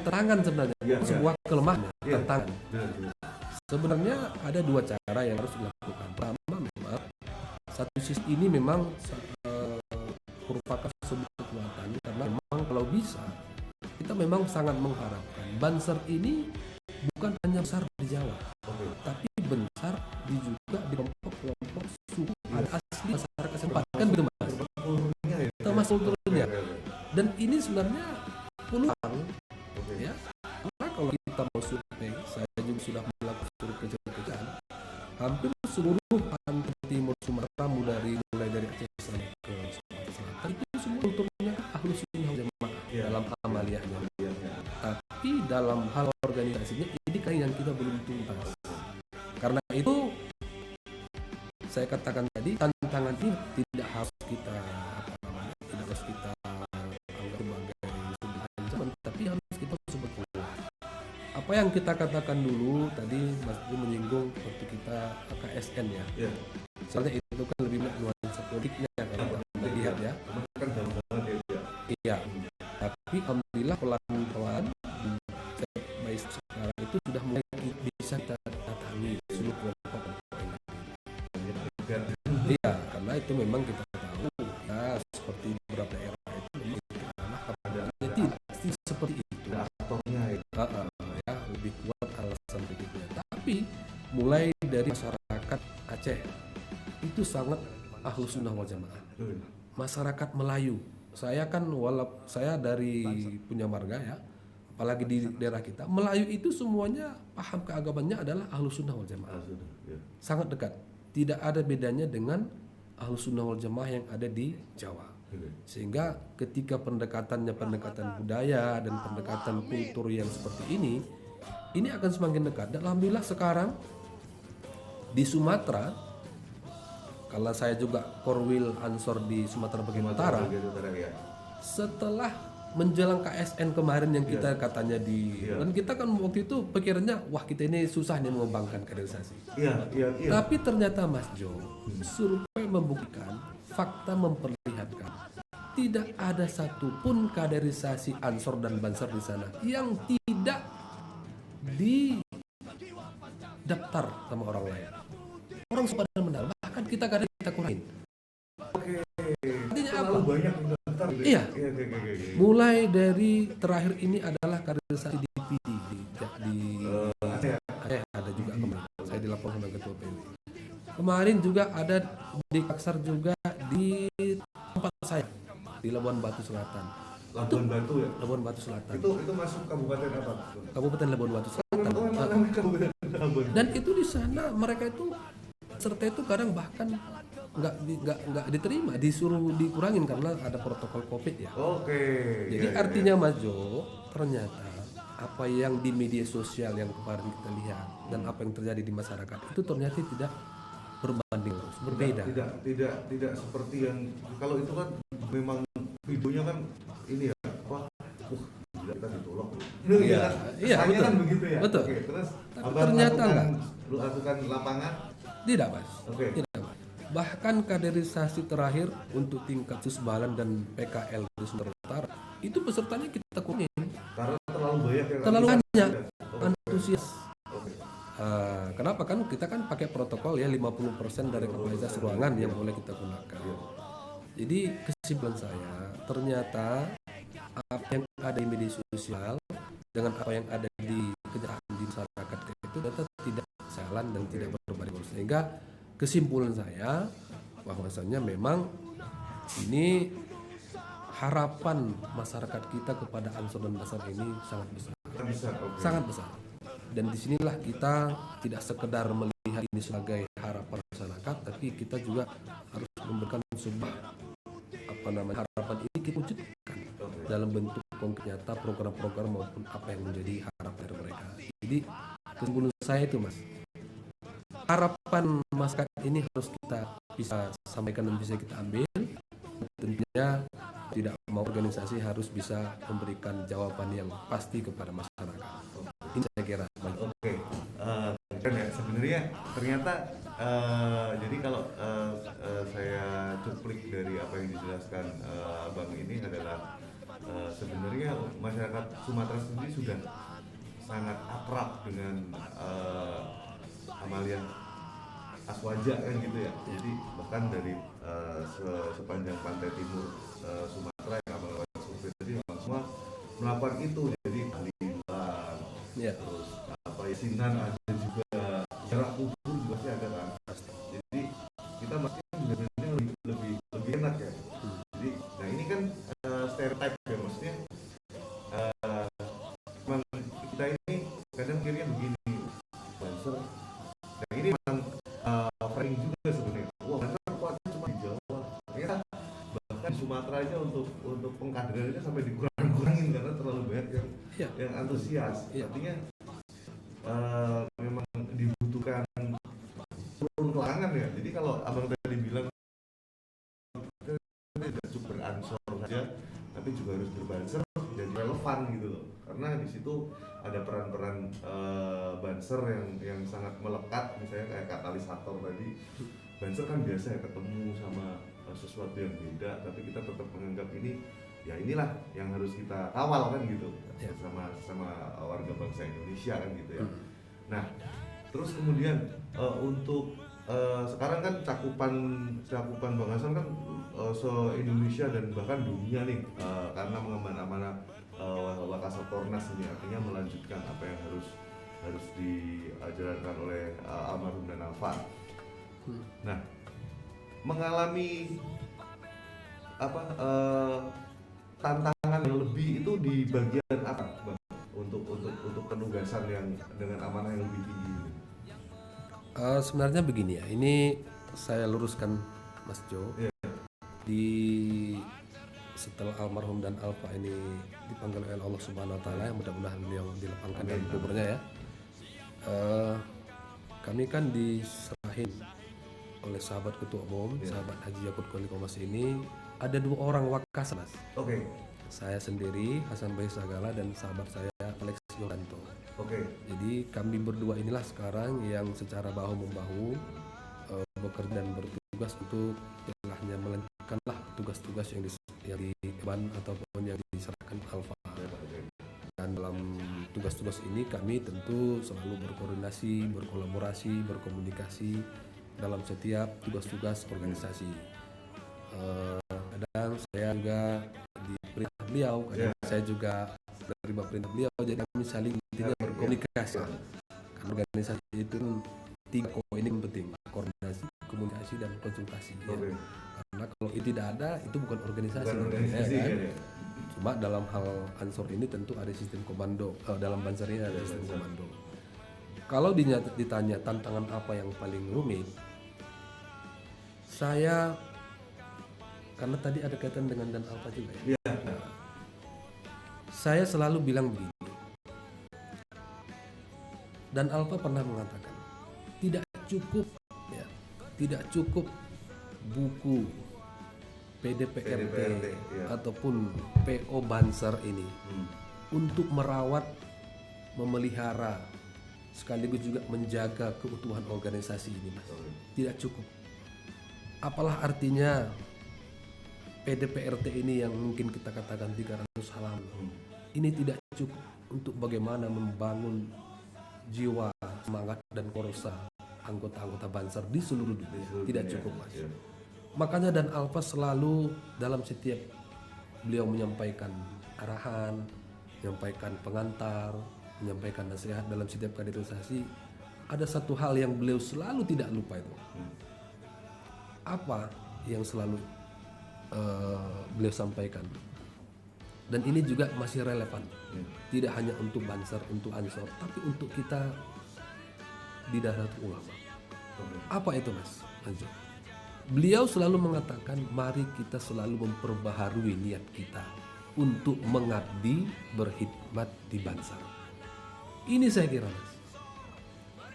tantangan sebenarnya, sebuah kelemahan, tantangan. Sebenarnya ada dua cara yang harus dilakukan. Pertama, memang satu sisi ini memang merupakan sebuah kekuatan, karena memang kalau bisa kita memang sangat mengharapkan Banser ini bukan hanya besar di Jawa, tapi besar juga di kelompok-kelompok suku asli masyarakat setempat, kan begitu Mas? Termasuk kulturnya. Dan ini sebenarnya peluang, ya. Karena kalau kita mau survei, saya juga sudah melakukan survei, hampir seluruh pantai timur Sumatera, mulai dari Aceh sampai ke Sumatera Selatan, itu semua kulturnya Ahlus Sunnah wal Jamaah dalam amaliyahnya. Tapi dalam hal organisasinya ini kan yang kita belum tuntas. Karena itu saya katakan tadi, tantangan ini tidak harus kita anggap sebagai sebuah ancaman, tapi harus kita sebetulnya apa yang kita katakan dulu tadi, Mas Budi menyinggung waktu kita KSN ya. Soalnya itu kan lebih nuansa politiknya kalau kita lihat ya. Iya. Tapi alhamdulillah pelan-pelan sekarang itu sudah mulai bisa kita datangi seluruh kelompok ini. Iya, karena itu memang kita tahu ya, seperti beberapa era itu memang tidak seperti itu. Ya, lebih kuat alasan politiknya. Tapi mulai dari masyarakat Aceh itu sangat Ahlus Sunnah wal Jamaah. Masyarakat Melayu, saya kan saya dari punya marga ya, apalagi di daerah kita, Melayu itu semuanya paham keagamannya adalah Ahlus Sunnah wal Jamaah. Sangat dekat. Tidak ada bedanya dengan Ahlus Sunnah wal Jamaah yang ada di Jawa. Sehingga ketika pendekatan budaya dan pendekatan kultur yang seperti ini akan semakin dekat. Dan alhamdulillah sekarang di Sumatera, kalau saya juga Korwil Ansor di Sumatera Bagian Utara, setelah menjelang KSN kemarin yang kita katanya dan kita kan waktu itu pikirannya, wah kita ini susah nih mengembangkan kaderisasi. Tapi ternyata Mas Jo, survei membuktikan, fakta memperlihatkan tidak ada satupun kaderisasi Ansor dan Banser di sana yang tidak didaftar sama orang lain. Orang pada menang, bahkan kita kadang kita kurangin. Artinya apa? Iya. Mulai dari terakhir ini adalah kaderisasi di PD di Aceh ada juga kemarin. Saya dilaporkan oleh Ketua PW. Kemarin juga ada di Kaksar juga di tempat saya di Labuan Batu Selatan. Labuan Batu Selatan. Itu masuk kabupaten apa? Kabupaten Labuan Batu Selatan. Dan itu di sana mereka itu serta itu kadang bahkan nggak diterima, disuruh dikurangin karena ada protokol COVID ya. Jadi artinya Mas Jo, ternyata apa yang di media sosial yang kemarin kita lihat dan apa yang terjadi di masyarakat itu ternyata tidak berbanding lurus, berbeda. Tidak seperti yang kalau itu kan memang videonya kan ini ya kita ditolak. Iya betul. Kan begitu ya. Betul. Terus ternyata enggak. Lu lakukan lapangan? Tidak Mas. Tidak Mas. Bahkan kaderisasi terakhir untuk tingkat Susbalan dan PKL di Sumatera Utara itu pesertanya kita kurangin karena terlalu banyak banyak antusias. Kenapa kan kita kan pakai protokol ya 50% dari kapasitas ruangan yang boleh kita gunakan. Jadi kesimpulan saya, ternyata apa yang ada di media sosial dengan apa yang ada di kenyataan di masyarakat itu ternyata tidak jalan dan tidak berbanding lurus. Sehingga kesimpulan saya bahwasanya memang ini harapan masyarakat kita kepada Ansor dan Banser ini sangat besar. Sangat besar. Dan disinilah kita tidak sekedar melihat ini sebagai harapan masyarakat, tapi kita juga harus memberikan sebuah harapan ini kita wujudkan dalam bentuk konkret nyata, program-program maupun apa yang menjadi harapan dari mereka. Jadi kesimpulan saya itu Mas, harapan masyarakat ini harus kita bisa sampaikan dan bisa kita ambil. Tentunya tidak mau organisasi harus bisa memberikan jawaban yang pasti kepada masyarakat. Ini saya kira. Kan ya sebenarnya ternyata jadi kalau saya cuplik dari apa yang dijelaskan Abang ini adalah sebenarnya masyarakat Sumatera sendiri sudah sangat akrab dengan amalia Aswaja kan gitu ya. Jadi bahkan dari sepanjang pantai timur Sumatera yang melakukan survei tadi memang semua melakukan itu. Jadi Kalilan, terus apa ya, Sinan ada juga, jarak kubur juga sih ada kan. Jadi kita masih benar-benar lebih enak ya. Jadi nah ini kan stereotype ya, maksudnya memang kita ini kadang mikirnya begini, Banser. Nah ini memang framing juga sebenarnya. Wah, Banser kuatnya cuma di Jawa. Ya, bahkan Sumatera aja untuk pengkaderannya sampai dikurangin karena terlalu banyak yang antusias. Artinya memang dibutuhkan turun ke lapangan ya. Jadi kalau abang tadi bilang tidak cukup beransor saja, tapi juga harus berbanser dan relevan gitu loh. Karena di situ ada peran-peran banser yang sangat melekat, misalnya kayak katalisator tadi. Banser kan biasa ya ketemu sama sesuatu yang beda, tapi kita tetap menganggap ini ya inilah yang harus kita kawal kan gitu, sama warga bangsa Indonesia kan gitu ya. Nah, terus kemudian untuk sekarang kan cakupan Bang Hasan kan se-Indonesia dan bahkan dunia nih, karena mengemban amanah Wakasatpornas ini, artinya melanjutkan apa yang harus dijalankan oleh almarhum dan Alfa. Nah, mengalami tantangan yang lebih itu di bagian apa, Bang? Untuk penugasan yang dengan amanah yang lebih tinggi. Sebenarnya begini ya, ini saya luruskan Mas Jo. Setelah almarhum dan Alfa ini dipanggil oleh Allah Subhanahu Wa Taala, yang mudah-mudahan beliau dilapangkan dalam kuburnya ya. Kami kan diserahin oleh sahabat ketua umum, sahabat Haji Yakut Koli Komas ini, ada 2 orang wakas, Mas. Saya sendiri, Hasan Bayi Sagala, dan sahabat saya Alex Yoranto. Jadi kami berdua inilah sekarang yang secara bahu-membahu bekerja dan bertugas untuk istilahnya melanjutkanlah tugas-tugas yang diemban ataupun yang diserahkan Alfa. Dan dalam tugas-tugas ini kami tentu selalu berkoordinasi, berkolaborasi, berkomunikasi dalam setiap tugas-tugas organisasi. Kadang saya juga diperintah beliau, kadang saya juga menerima perintah beliau, jadi kami saling tidak berkomunikasi. Karena organisasi itu 3 koin ini penting: koordinasi, komunikasi, dan konsultasi. Ya. Karena kalau itu tidak ada, itu bukan organisasi. Kan? Cuma dalam hal Ansor ini tentu ada sistem komando. Dalam Banser ini ada sistem komando. Kalau ditanya tantangan apa yang paling rumit, saya, karena tadi ada kaitan dengan Dan Alfa juga ya. Saya selalu bilang begini. Dan Alfa pernah mengatakan, tidak cukup buku PDPRT ataupun PO Banser ini untuk merawat, memelihara, sekaligus juga menjaga keutuhan organisasi ini, Mas. Tidak cukup. Apalah artinya PDPRT ini yang mungkin kita katakan 300 halaman. Ini tidak cukup untuk bagaimana membangun jiwa, semangat, dan korsa anggota-anggota Banser di seluruh dunia. Tidak cukup, Mas. Makanya Dan Alfa selalu dalam setiap beliau menyampaikan arahan, menyampaikan pengantar, menyampaikan nasihat dalam setiap kaderisasi, ada satu hal yang beliau selalu tidak lupa itu. Apa yang selalu beliau sampaikan? Dan ini juga masih relevan. Tidak hanya untuk Banser, untuk Ansor, tapi untuk kita di Nahdlatul Ulama. Apa itu, Mas Anjo? Beliau selalu mengatakan, mari kita selalu memperbaharui niat kita untuk mengabdi, berkhidmat di Banser. Ini saya kira, Mas,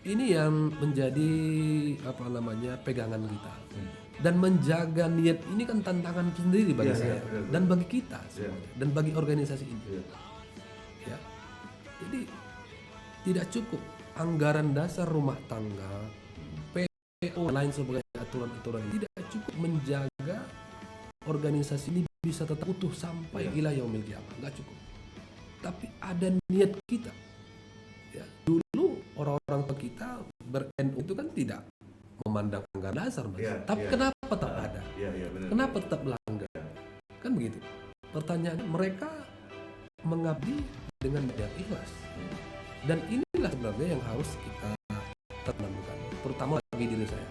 ini yang menjadi pegangan kita. Dan menjaga niat ini kan tantangan sendiri bagi saya dan bagi kita dan bagi organisasi ini. Ya. Jadi tidak cukup anggaran dasar rumah tangga, PO, lain sebagainya, aturan-aturan, tidak cukup menjaga organisasi ini bisa tetap utuh sampai ila yaumil qiyamah, nggak cukup. Tapi ada niat kita. Ya, dulu orang-orang tua kita ber-NU itu kan tidak memandang anggaran dasar, Mas. Tapi kenapa tetap ada? Benar. Kenapa tetap melanggar? Kan begitu. Pertanyaan, mereka mengabdi dengan niat ikhlas. Dan inilah sebenarnya yang harus kita tanamkan, terutama bagi diri saya.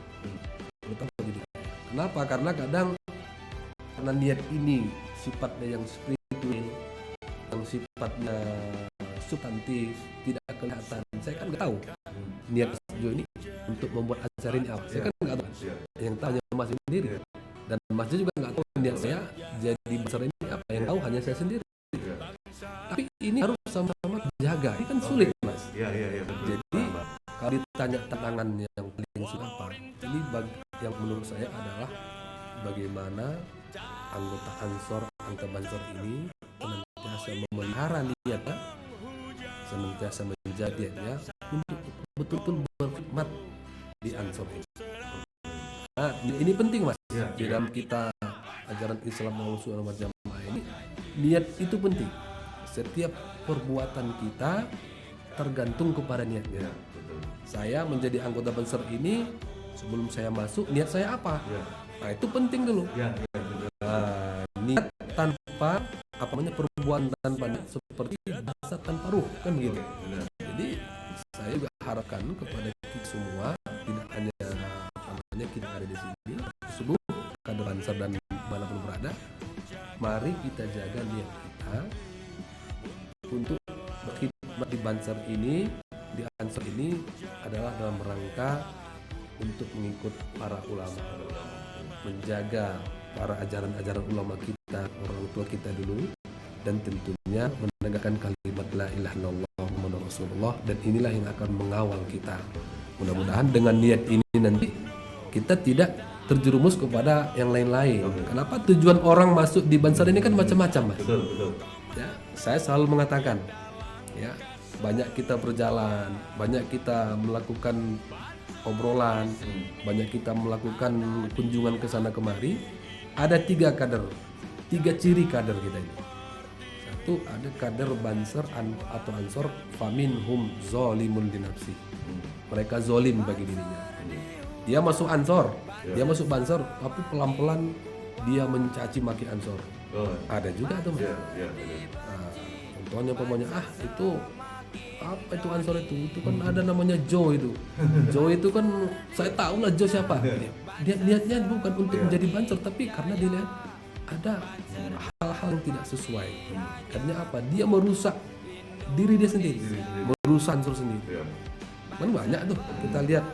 Terutama bagi diri saya. Kenapa? Karena kadang karena niat ini sifatnya yang spiritual, yang sifatnya substantif, tidak kelihatan. Saya kan nggak tahu niat Jo ini untuk membuat acara ini apa. Saya kan nggak tahu. Yang tahu hanya Mas sendiri. Dan Mas Jo juga nggak tahu niat saya jadi besar ini apa. Yang tahu hanya saya sendiri. Tapi ini harus sama-sama jaga. Ini kan sulit, Mas. Jadi kalau ditanya tantangan yang paling sulit apa? Ini yang menurut saya adalah bagaimana anggota Ansor, anggota Bansor ini senantiasa memelihara niatnya, senantiasa menjadinya untuk betul-betul berkhidmat di Ansor ini. Nah, ini penting, Mas. Di dalam kita ajaran Islam Ahlussunnah wal Jamaah ini, niat itu penting. Setiap perbuatan kita tergantung kepada niatnya. Saya menjadi anggota Bansor ini, sebelum saya masuk, niat saya apa? Nah, itu penting dulu. Nah, niat tanpa perbuatan tanpa niat seperti jasad tanpa ruh, kan begitu. Jadi saya juga harapkan kepada kita semua, tidak hanya kita ada di sini, seluruh kader Bansor dan manapun berada, mari kita jaga niat kita untuk berkhidmat di Bansor ini, di Ansor ini adalah dalam rangka untuk mengikut para ulama, menjaga para ajaran-ajaran ulama kita, orang tua kita dulu, dan tentunya menegakkan kalimat la ilaha illallah Muhammadur Rasulullah, dan inilah yang akan mengawal kita. Mudah-mudahan dengan niat ini nanti kita tidak terjerumus kepada yang lain-lain. Kenapa tujuan orang masuk di Bansor ini kan macam-macam, Mas. Betul. Ya, saya selalu mengatakan, ya, banyak kita berjalan, banyak kita melakukan obrolan, banyak kita melakukan kunjungan ke sana kemari. Ada 3 kader, 3 ciri kader kita ini. Satu, ada kader Bansor atau Ansor faminhum zolimun li nafsi. Mereka zolim bagi dirinya. Dia masuk Ansor, dia masuk Bansor, tapi pelan-pelan dia mencaci maki Ansor. Ada juga tuh, Mas. Nah, contohnya itu apa itu Ansor itu kan ada namanya Joe itu. Joe itu kan saya tahu lah Joe siapa. Dia niatnya bukan untuk menjadi Bansor, tapi karena dia lihat ada hal-hal yang tidak sesuai. Karena apa? Dia merusak diri dia sendiri, merusak Ansor sendiri. Kan banyak tuh kita lihat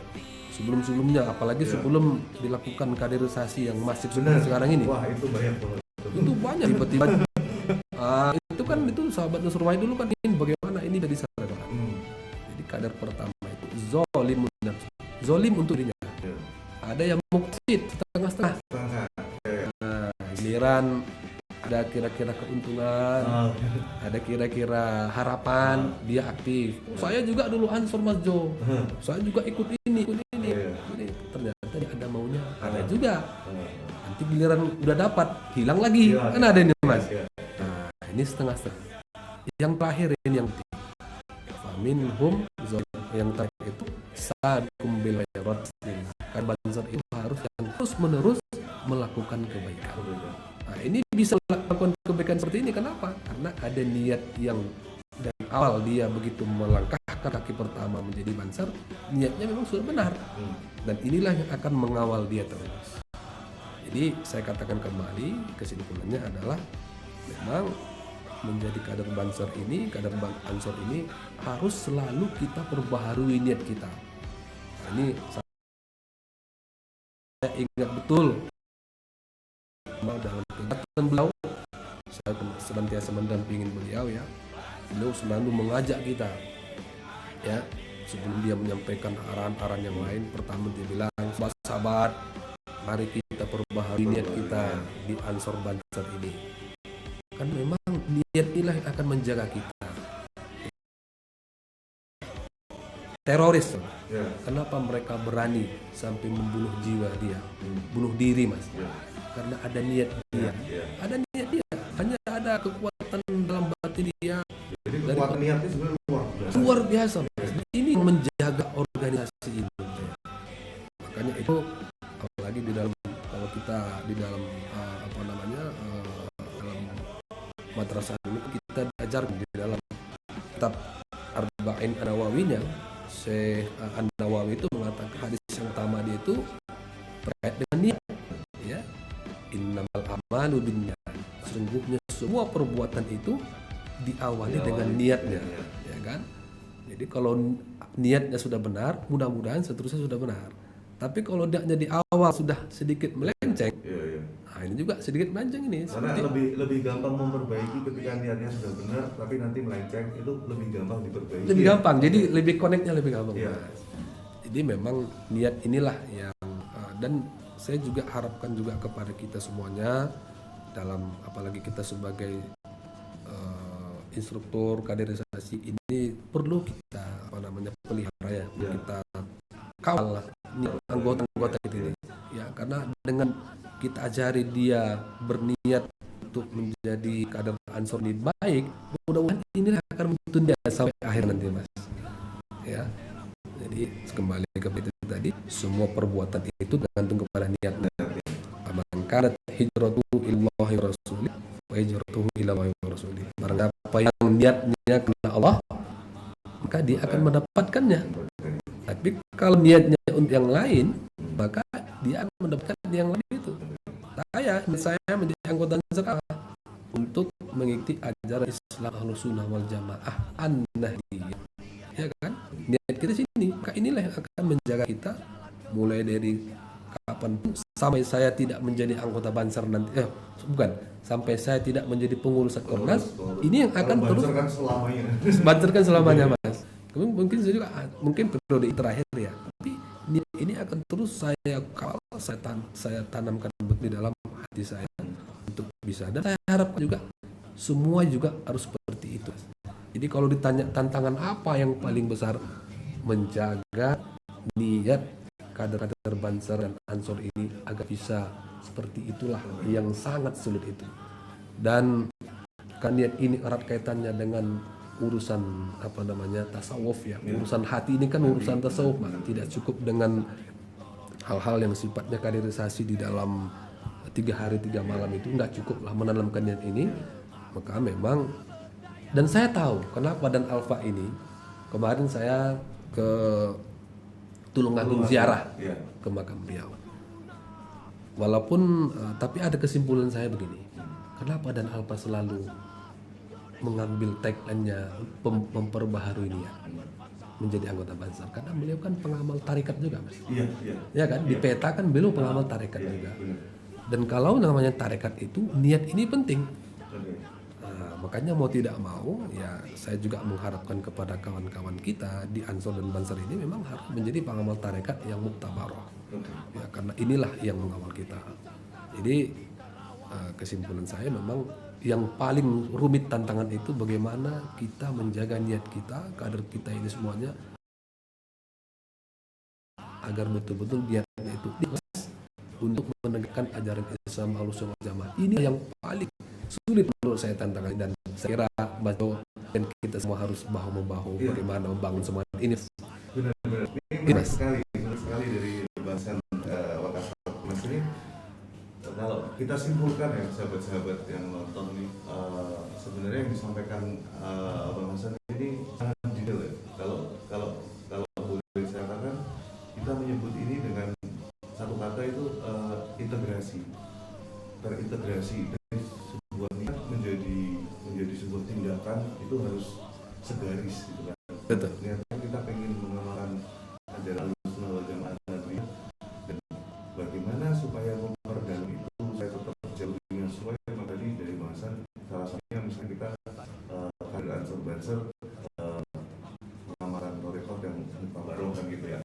sebelum-sebelumnya, apalagi sebelum dilakukan kaderisasi yang masif sekarang ini. Wah, itu banyak banget. Itu banyak tiba-tiba. Itu kan itu sahabat Nusur Wahid dulu kan ingin bagaimana ini dari sana. Jadi kader pertama itu zolim untuk dirinya. Ada yang muksid setengah-setengah. Giliran ada kira-kira keuntungan, ada kira-kira harapan, dia aktif. Saya juga dulu Ansor, Mas Jo. Saya juga ikut ini. Ternyata dia ada maunya, ada juga. Nanti giliran udah dapat, hilang lagi. Kan ada ini, Mas. Nah, ini setengah-setengah. Yang terakhir ini yang penting. Faminhum zolim, yang terakhir itu sabiqum bil khairat. Kan Bansor itu harus yang terus-menerus melakukan kebaikan. Nah, ini bisa melakukan kebaikan seperti ini. Kenapa? Karena ada niat yang dari awal dia begitu melangkahkan kaki pertama menjadi Bansor, niatnya memang sudah benar. Dan inilah yang akan mengawal dia terus. Jadi saya katakan kembali, kesimpulannya adalah memang menjadi kader Bansor ini, kader Ansor ini harus selalu kita perbaharui niat kita. Nah, ini saya ingat betul dalam kegiatan beliau, saya senantiasa mendampingin beliau, ya. Beliau selalu mengajak kita, ya, sebelum dia menyampaikan arahan-arahan yang lain, pertama dia bilang, sahabat, mari kita perbaharui niat kita di Ansor Bansor ini. Kan memang niat inilah yang akan menjaga kita. Teroris, kenapa mereka berani sampai membunuh jiwa dia, bunuh diri, Mas? Karena ada niat dia, ada niat dia. kekuatan dalam batin dia Jadi kekuatan niatnya sebenarnya luar biasa. Ini menjaga organisasi ini. Makanya itu apalagi di dalam, kalau kita di dalam dalam madrasah ini kita diajar di dalam kitab Arba'in An-Nawawinya, Syekh An-Nawawi itu mengatakan hadis yang utama dia itu terkait dengan niat, ya. Innamal a'malu binniyat. Sesungguhnya semua perbuatan itu diawali dengan niatnya, ya kan? Jadi kalau niatnya sudah benar, mudah-mudahan seterusnya sudah benar. Tapi kalau niatnya di awal sudah sedikit melenceng, nah ini juga sedikit melenceng ini. Karena lebih gampang memperbaiki ketika niatnya sudah benar, tapi nanti melenceng itu lebih gampang diperbaiki. Lebih gampang, jadi lebih connect-nya lebih gampang. Iya. Mas. Jadi memang niat inilah yang dan saya juga harapkan juga kepada kita semuanya, dalam apalagi kita sebagai instruktur kaderisasi ini perlu kita pelihara ya, kita kawal lah anggota-anggota kita ini, ya, karena dengan kita ajari dia berniat untuk menjadi kader Ansor ini baik, mudah-mudahan inilah akan menuntun dia sampai akhir nanti, Mas, ya. Jadi kembali ke itu tadi, semua perbuatan itu tergantung kepada niatnya. Man kanat hijratuhu ilallahi wa rasulih wa hijratuhu ilallahi wa rasulih. Barang apa yang niatnya karena Allah, maka dia akan mendapatkannya. Tapi kalau niatnya untuk yang lain, maka dia akan mendapatkan yang lain itu. Saya menjadi anggota Ansor untuk mengikuti ajaran Islam Ahlus Sunnah wal Jamaah An-Nahdiyah, ya kan? Niat kita sini, maka inilah yang akan menjaga kita mulai dari kapan sampai saya tidak menjadi anggota Banser nanti, sampai saya tidak menjadi pengurus Kornas, ini yang akan terus Banser kan selamanya, Mas. Mungkin saya juga mungkin periode terakhir ya, tapi ini akan terus saya kawal, saya tanamkan di dalam hati saya untuk bisa, dan saya harapkan juga semua juga harus seperti itu. Jadi kalau ditanya tantangan apa yang paling besar, menjaga niat kader-kader Banser dan Ansor ini agar bisa seperti itulah yang sangat sulit itu. Dan kan niat ini erat kaitannya dengan urusan tasawuf ya. Urusan hati ini kan urusan tasawuf, tidak cukup dengan hal-hal yang sifatnya kaderisasi di dalam 3 hari 3 malam itu, nggak cukup lah menanamkan niat ini. Maka memang, dan saya tahu kenapa dan Alfa ini kemarin saya ke Tulungagung ziarah ke makam beliau. Walaupun tapi ada kesimpulan saya begini, kenapa dan Alfa selalu mengambil tagline-nya memperbaharui niat menjadi anggota Banser, karena beliau kan pengamal tarekat juga, Mas. Ya kan, di peta kan beliau pengamal tarekat juga. Dan kalau namanya tarekat itu, niat ini penting. Makanya mau tidak mau ya, saya juga mengharapkan kepada kawan-kawan kita di Ansor dan Banser ini memang harus menjadi pengamal tarekat yang muktabarah, ya, karena inilah yang mengawal kita. Jadi kesimpulan saya memang yang paling rumit tantangan itu bagaimana kita menjaga niat kita, kader kita ini semuanya, agar betul-betul niatnya itu untuk menegakkan ajaran Islam Ahlus Sunnah wal Jamaah. Ini yang paling sulit menurut saya tantangan, dan saya kira Bajo dan kita semua harus bahu-membahu bagaimana membangun semua ini. Benar-benar ini menarik sekali dari bahasan Wakasat Mas ini. Kalau kita simpulkan ya sahabat-sahabat yang nonton nih, sebenarnya yang disampaikan Abang Hasan ini sangat detail ya. Kalau boleh saya katakan, kita menyebut ini dengan satu kata itu integrasi, terintegrasi dari sebuah niat menjadi sebuah tindakan itu harus segaris gitu kan. Betul. Ternyata kita pengen mengamalkan ajaran Ahlus Sunnah wal Jamaah tadi, dan bagaimana supaya memperdalam itu saya tetap jauh dengan sesuai yang tadi dari bahasan salah satunya misalnya kita kader Ansor Banser mengamalkan thariqat yang muktabarah kan gitu ya.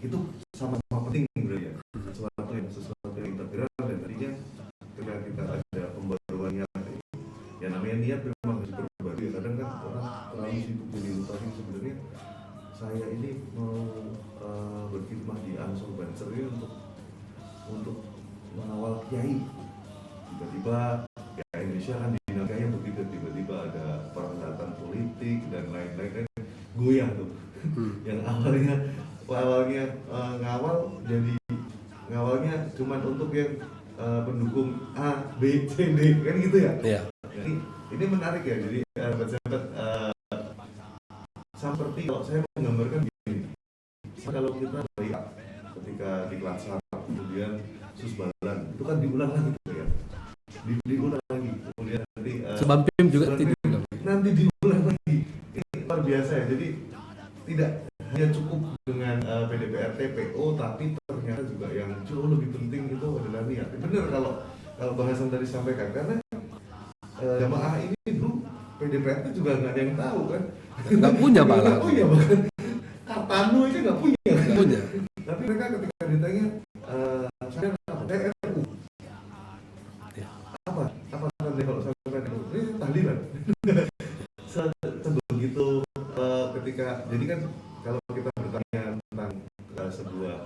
Itu sama-sama penting sebenarnya, sesuatu yang integral, dan tadinya ketika kita ada pembaruan niat, ya namanya niat memang harus berbaru ya. Kadang kan orang terlalu sibuk jadi lupa sebenarnya saya ini mau berkhidmat di Ansor Banser ini untuk mengawal kiai. Tiba-tiba ya Indonesia kan dinamikanya begitu, goyah tuh. Yang awalnya ngawal jadi ngawalnya cuman untuk yang pendukung A, B, C, D kan gitu ya. Iya. Ini menarik ya. Jadi sahabat-sahabat, seperti kalau saya menggambarkan gini, kalau kita lihat ketika di kelas 1 kemudian susbalan itu kan diulang lagi gitu ya, diulang lagi, kemudian nanti Sebampim juga nanti diulang lagi. Ini luar biasa ya. Jadi tidak hanya cukup dengan PDPRT PO, tapi ternyata juga yang jauh lebih penting itu adalah niat. Benar kalau bahasan tadi sampaikan, karena jamaah ini dulu PDPRT juga nggak ada yang tahu kan, nggak punya malah. Nggak punya, bahkan Kartano itu nggak punya. Tapi mereka ketika ditanya saya apa? Saya RU. Ya. Apa nanti kalau saya RU? Ini tahlilan. Sebegitu ketika, jadi kan kalau kita bertanya tentang sebuah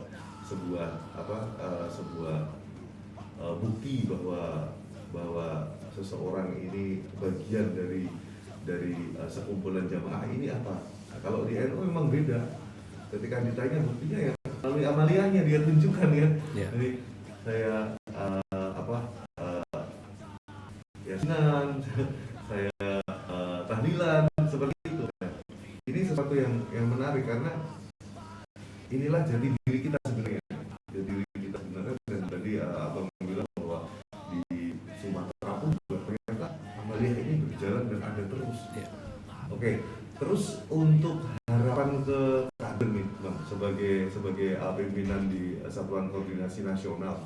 bukti bahwa seseorang ini bagian dari sekumpulan jamaah ini apa? Nah, kalau di NU memang beda. Ketika ditanya buktinya ya melalui amaliyahnya dia tunjukkan kan. Yeah. Jadi saya yasinan, saya tahlilan seperti itu. Nah, ini sesuatu yang menarik karena inilah jati diri kita sebenarnya. Jati diri kita sebenarnya, dan tadi abang bilang bahwa di Sumatera pun juga ternyata amaliyah ini berjalan dan ada terus. Yeah. Oke, terus untuk harapan ke kader nih Bang, sebagai pimpinan di Satuan Koordinasi Nasional,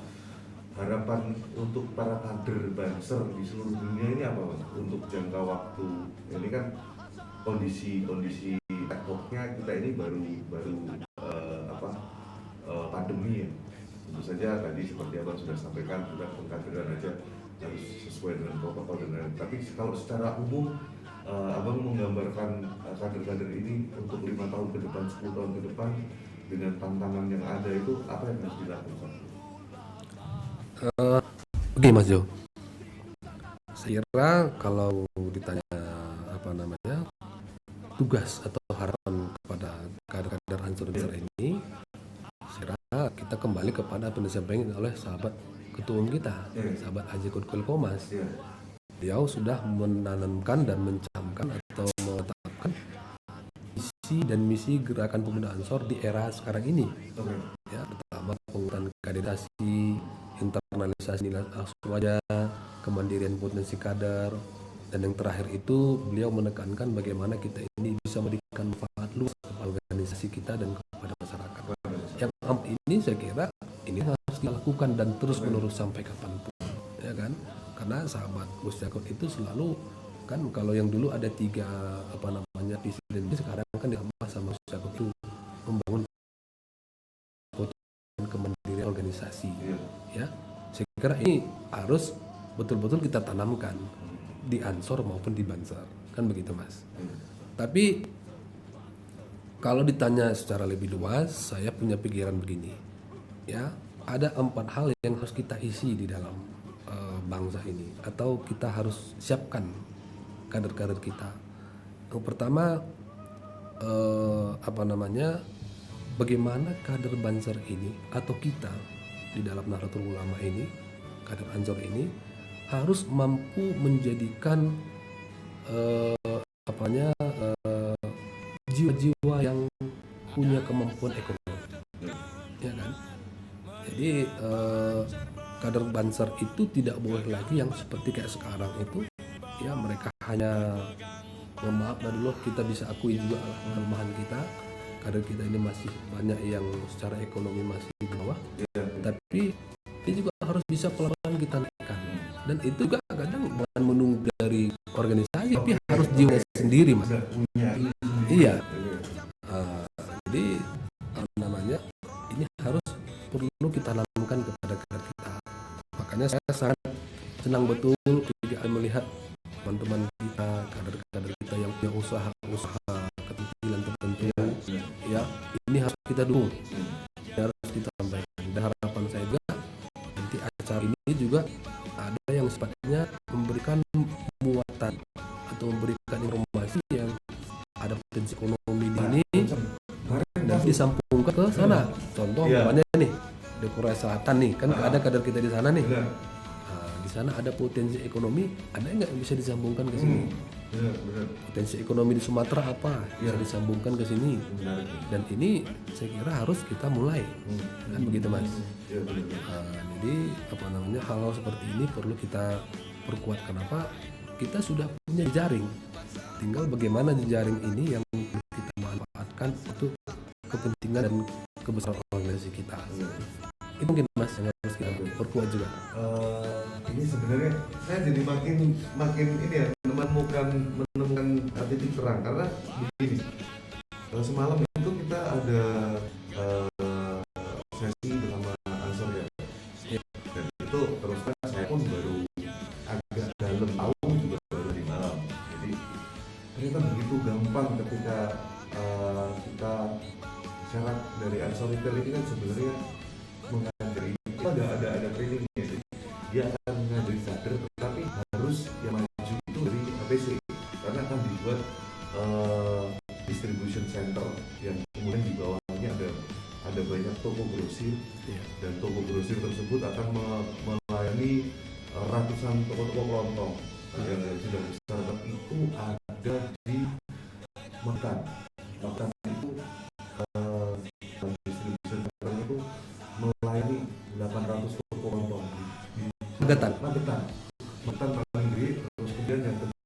harapan untuk para kader Banser di seluruh dunia ini apa Bang? Untuk jangka waktu, ini kan kondisi tekniknya kita ini baru pandemi ya. Tentu saja tadi seperti Abang sudah sampaikan, sudah pengkaderan aja harus sesuai dengan protokol dan lain-lain. Tapi kalau secara umum Abang menggambarkan kader-kader ini untuk 5 tahun ke depan, 10 tahun ke depan dengan tantangan yang ada itu apa yang harus dilakukan? Oke Mas Jo, saya kira kalau ditanya tugas atau harapan kepada kader-kader Ansor Banser ini, saya kira kita kembali kepada apa yang disampaikan oleh sahabat ketua umum kita, sahabat Haji Kudkul Komas. Beliau sudah menanamkan dan mencamkan atau menetapkan visi dan misi gerakan pemuda Ansor di era sekarang ini. Ya, pertama penguatan kaderisasi, internalisasi nilai aswaja, kemandirian potensi kader, dan yang terakhir itu beliau menekankan bagaimana kita ini bisa memberikan manfaat luas kepada organisasi kita dan kepada masyarakat. Yang ini saya kira ini harus dilakukan dan terus menerus sampai kapanpun, ya kan? Karena sahabat Gus Yakut itu selalu kan, kalau yang dulu ada 3 visi dan misi, sekarang kan ditambah sama Gus Yakut itu membangun kemandirian organisasi. Ya, saya kira ini harus betul-betul kita tanamkan di Ansor maupun di Banser, kan begitu Mas. Tapi kalau ditanya secara lebih luas, saya punya pikiran begini, ya, ada 4 hal yang harus kita isi di dalam bangsa ini, atau kita harus siapkan kader-kader kita. Yang pertama, bagaimana kader Banser ini atau kita di dalam Nahdlatul Ulama ini, kader Ansor ini harus mampu menjadikan jiwa-jiwa yang punya kemampuan ekonomi, ya kan? Jadi kader Banser itu tidak boleh lagi yang seperti kayak sekarang itu, ya mereka hanya maaf dulu, kita bisa akui juga kelemahan kita, kader kita ini masih banyak yang secara ekonomi masih di bawah, tapi ini juga harus bisa pelan-pelan kita naikkan. Dan itu juga kadang bukan menunggu dari organisasi, tapi harus jiwa sendiri Mas. Iya. Jadi ini harus perlu kita lakukan kepada kader kita. Makanya saya sangat senang betul ketika melihat teman-teman kita, kader-kader kita yang punya usaha keterampilan tertentu, ya, ini harus kita dukung, harus kita sampaikan. Dan harapan saya juga nanti acara ini juga ada yang sifatnya memberikan muatan atau memberikan informasi yang ada potensi ekonomi di sini dan disambungkan ke sana. Contoh Iya. umpamanya nih di Korea Selatan nih kan ada kader kita di sana nih. Benar. Nah, di sana ada potensi ekonomi, ada nggak yang bisa disambungkan ke sini? Benar. Potensi ekonomi di Sumatera apa bisa disambungkan ke sini? Benar. Dan ini saya kira harus kita mulai, kan begitu mas. Iya, benar. Nah, jadi apa namanya hal-hal seperti ini perlu kita perkuat. Kenapa? Kita sudah punya jaring, tinggal bagaimana jaring ini yang kita manfaatkan untuk kepentingan dan kebesaran organisasi kita. Itu mungkin mas yang harus kita perkuat juga. Ini sebenarnya saya jadi makin ini ya menemukan titik terang karena begini. Semalam itu kita ada sesi bersama Ansor ya. Dan itu terus terang saya pun baru agak dalam tahu juga baru di malam. Jadi ternyata begitu gampang ketika kita syarat dari Ansor Retail ini kan sebenarnya mengajari kita ada trainingnya. Jadi dia akan mengajari sadar tetapi harus yang maju itu dari ABC karena akan dibuat distribution center yang kemudian di bawahnya ada banyak toko grosir dan toko grosir tersebut akan melayani ratusan toko-toko kelontong yang sudah besar banget itu ada di Medan itu distribution center itu melayani 800 toko kelontong di Magetan. Magetan.